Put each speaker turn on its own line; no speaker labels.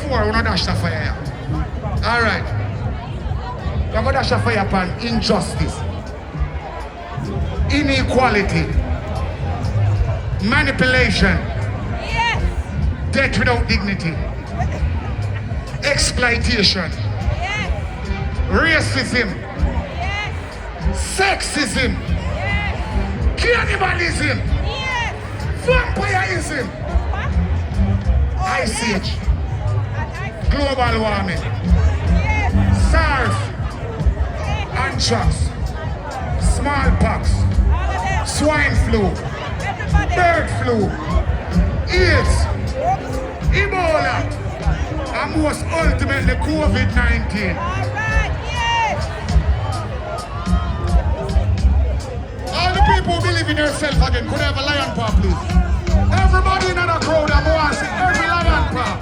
before, we're not dash the fire. Alright. We're going to dash the fire upon injustice, inequality, manipulation,
Yes.
death without dignity, exploitation,
Yes.
racism,
Yes.
sexism,
Yes.
cannibalism,
Yes.
vampirism,
Oh,
ice
yes.
age,
And
global warming,
Yes.
SARS,
Yes.
anthrax, smallpox,
All of them.
swine flu,
Everybody.
bird flu, AIDS,
Oops.
Ebola, and most ultimately COVID-19.
All right. Yes.
All the people who believe in yourself again, could I have a lion paw, please? Everybody in the crowd, I want to see every lion paw.